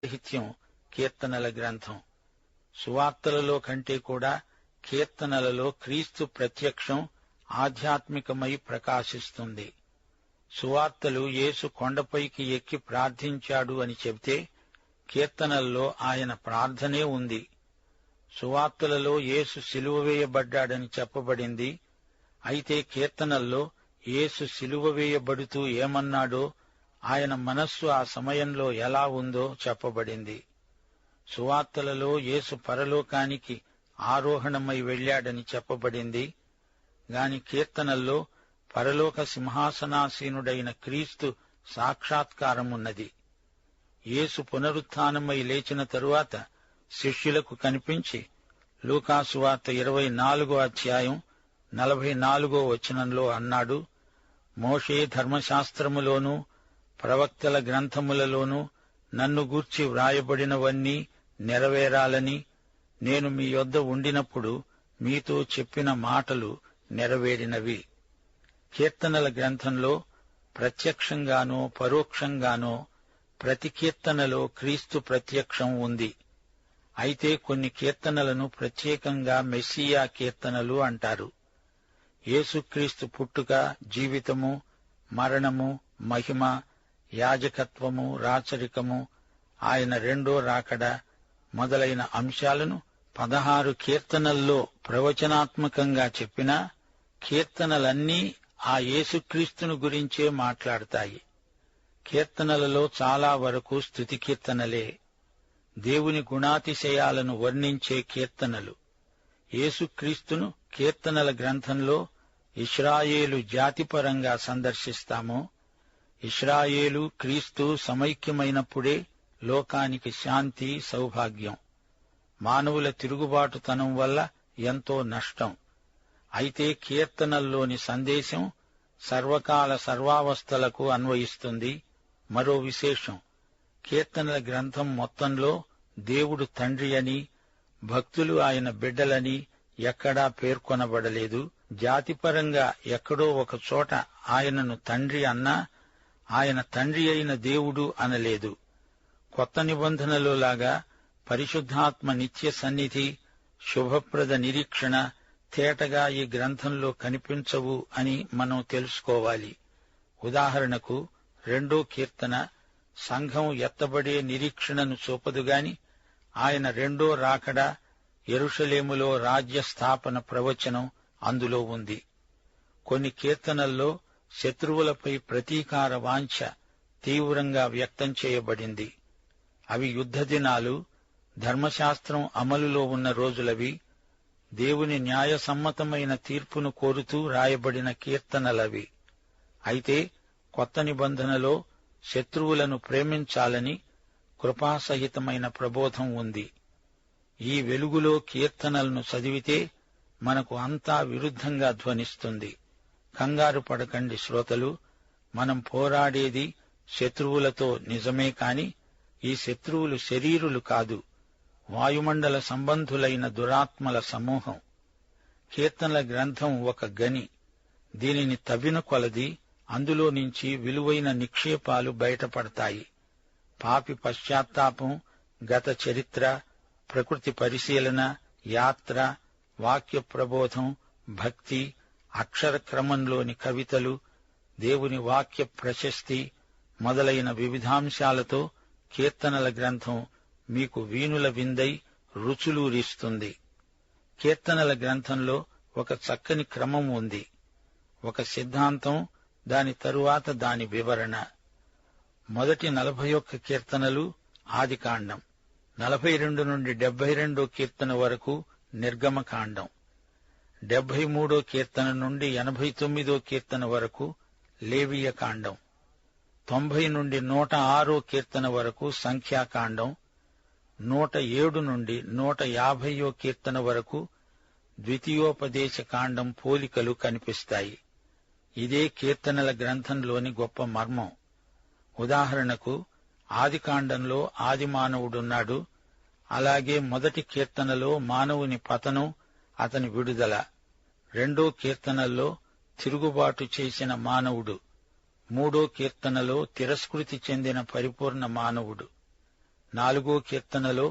సాహిత్యం కీర్తనల గ్రంథం. సువార్తలలో కంటే కూడా కీర్తనలలో క్రీస్తు ప్రత్యక్షం ఆధ్యాత్మికమై ప్రకాశిస్తుంది. సువార్తలు యేసు కొండపైకి ఎక్కి ప్రార్థించాడు అని చెబితే కీర్తనల్లో ఆయన ప్రార్థనే ఉంది. సువార్తలలో యేసు సిలువ వేయబడ్డాడని చెప్పబడింది. అయితే కీర్తనల్లో యేసు సిలువ వేయబడుతూ ఏమన్నాడో, ఆయన మనస్సు ఆ సమయంలో ఎలా ఉందో చెప్పబడింది. సువార్తలలో యేసు పరలోకానికి ఆరోహణమై వెళ్లాడని చెప్పబడింది. గాని కీర్తనల్లో పరలోక సింహాసనాసీనుడైన క్రీస్తు సాక్షాత్కారమున్నది. యేసు పునరుత్థానమై లేచిన తరువాత శిష్యులకు కనిపించి లూకాసువార్త 24వ అధ్యాయం 44వ వచనంలో అన్నాడు, మోషే ధర్మశాస్త్రములోనూ ప్రవక్తల గ్రంథములలోనూ నన్ను గూర్చి వ్రాయబడినవన్నీ నెరవేరాలని నేను మీ యొద్ద ఉండినప్పుడు మీతో చెప్పిన మాటలు నెరవేరినవి. కీర్తనల గ్రంథంలో ప్రత్యక్షంగానో పరోక్షంగానో ప్రతి కీర్తనలో క్రీస్తు ప్రత్యక్షం ఉంది. అయితే కొన్ని కీర్తనలను ప్రత్యేకంగా మెస్సియా కీర్తనలు అంటారు. యేసుక్రీస్తు పుట్టుక, జీవితము, మరణము, మహిమ, యాజకత్వము, రాచరికము, ఆయన రెండో రాకడ మొదలైన అంశాలను 16 కీర్తనల్లో ప్రవచనాత్మకంగా చెప్పినా కీర్తనలన్నీ ఆ యేసుక్రీస్తును గురించే మాట్లాడతాయి. కీర్తనలలో చాలా వరకు స్తుతి కీర్తనలే, దేవుని గుణాతిశయాలను వర్ణించే కీర్తనలు. యేసుక్రీస్తును కీర్తనల గ్రంథంలో ఇశ్రాయేలు జాతిపరంగా సందర్శిస్తాము. ఇశ్రాయేలు క్రీస్తు సమైక్యమైనప్పుడే లోకానికి శాంతి, సౌభాగ్యం. మానవుల తిరుగుబాటుతనం వల్ల ఎంతో నష్టం. అయితే కీర్తనల్లోని సందేశం సర్వకాల సర్వావస్థలకు అన్వయిస్తుంది. మరో విశేషం, కీర్తనల గ్రంథం మొత్తంలో దేవుడు తండ్రి అని, భక్తులు ఆయన బిడ్డలని ఎక్కడా పేర్కొనబడలేదు. జాతిపరంగా ఎక్కడో ఒక చోట ఆయనను తండ్రి అన్నా ఆయన తండ్రి అయిన దేవుడు అనలేదు. కొత్త నిబంధనలో లాగా పరిశుద్ధాత్మ నిత్య సన్నిధి, శుభప్రద నిరీక్షణ తేటగా ఈ గ్రంథంలో కనిపించవు అని మనం తెలుసుకోవాలి. ఉదాహరణకు 2వ కీర్తన సంఘం ఎత్తబడే నిరీక్షణను చూపదుగాని ఆయన రెండో రాకడ, యెరూషలేములో రాజ్య స్థాపన ప్రవచనం అందులో ఉంది. కొన్ని కీర్తనల్లో శత్రువులపై ప్రతీకార వాంఛ తీవ్రంగా వ్యక్తం చేయబడింది. అవి యుద్ధ దినాలు, ధర్మశాస్త్రం అమలులో ఉన్న రోజులవి. దేవుని న్యాయసమ్మతమైన తీర్పును కోరుతూ రాయబడిన కీర్తనలవి. అయితే కొత్త నిబంధనలో శత్రువులను ప్రేమించాలని కృపాసహితమైన ప్రబోధం ఉంది. ఈ వెలుగులో కీర్తనలను చదివితే మనకు అంతా విరుద్ధంగా ధ్వనిస్తుంది. కంగారు పడకండి శ్రోతలు, మనం పోరాడేది శత్రువులతో నిజమే కాని ఈ శత్రువులు శరీరులు కాదు, వాయుమండల సంబంధులైన దురాత్మల సమూహం. కీర్తనల గ్రంథం ఒక గని. దీనిని తవ్విన కొలది అందులో నుంచి విలువైన నిక్షేపాలు బయటపడతాయి. పాపి పశ్చాత్తాపం, గత చరిత్ర, ప్రకృతి పరిశీలన, యాత్ర, వాక్య ప్రబోధం, భక్తి, అక్షర క్రమంలోని కవితలు, దేవుని వాక్య ప్రశస్తి మొదలైన వివిధాంశాలతో కీర్తనల గ్రంథం మీకు వీణుల విందై రుచులూరిస్తుంది. కీర్తనల గ్రంథంలో ఒక చక్కని క్రమం ఉంది. ఒక సిద్ధాంతం, దాని తరువాత దాని వివరణ. మొదటి 41 కీర్తనలు ఆదికాండం, 42 నుండి 72 కీర్తన వరకు నిర్గమకాండం, 73 కీర్తన నుండి 89 కీర్తన వరకు లేవీయకాండం, 90 నుండి 106 కీర్తన వరకు సంఖ్యాకాండం, 107 నుండి 150 కీర్తన వరకు ద్వితీయోపదేశ కాండం పోలికలు కనిపిస్తాయి. ఇదే కీర్తనల గ్రంథంలోని గొప్ప మర్మం. ఉదాహరణకు ఆదికాండంలో ఆది మానవుడున్నాడు. అలాగే మొదటి కీర్తనలో మానవుని పతనం, అతని విడుదల. 2వ కీర్తనల్లో తిరుగుబాటు చేసిన మానవుడు, 3వ కీర్తనలో తిరస్కృతి చెందిన పరిపూర్ణ మానవుడు. 4వ కీర్తనలో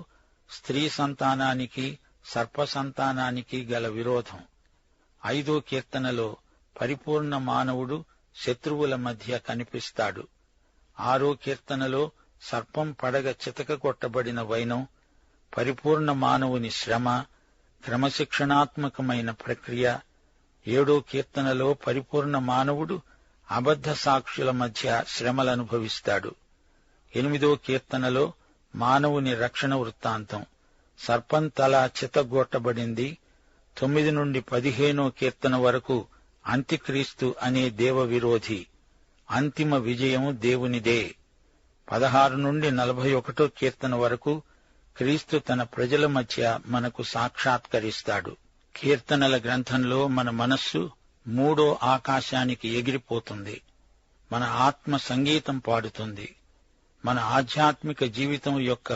స్త్రీ సంతానానికి సర్ప సంతానానికి గల విరోధం. 5వ కీర్తనలో పరిపూర్ణ మానవుడు శత్రువుల మధ్య కనిపిస్తాడు. 6వ కీర్తనలో సర్పం పడగ చితకగొట్టబడిన వైనం, పరిపూర్ణ మానవుని శ్రమ, క్రమశిక్షణాత్మకమైన ప్రక్రియ. 7వ కీర్తనలో పరిపూర్ణ మానవుడు అబద్ధ సాక్షుల మధ్య శ్రమలనుభవిస్తాడు. 8వ కీర్తనలో మానవుని రక్షణ వృత్తాంతం, సర్పం తల చితగొట్టబడింది. 9 నుండి 15వ కీర్తన వరకు అంత్యక్రీస్తు అనే దేవ విరోధి, అంతిమ విజయం దేవునిదే. 16 నుండి 41వ కీర్తన వరకు క్రీస్తు తన ప్రజల మధ్య మనకు సాక్షాత్కరిస్తాడు. కీర్తనల గ్రంథంలో మన మనస్సు 3వ ఆకాశానికి ఎగిరిపోతుంది. మన ఆత్మ సంగీతం పాడుతుంది. మన ఆధ్యాత్మిక జీవితం యొక్క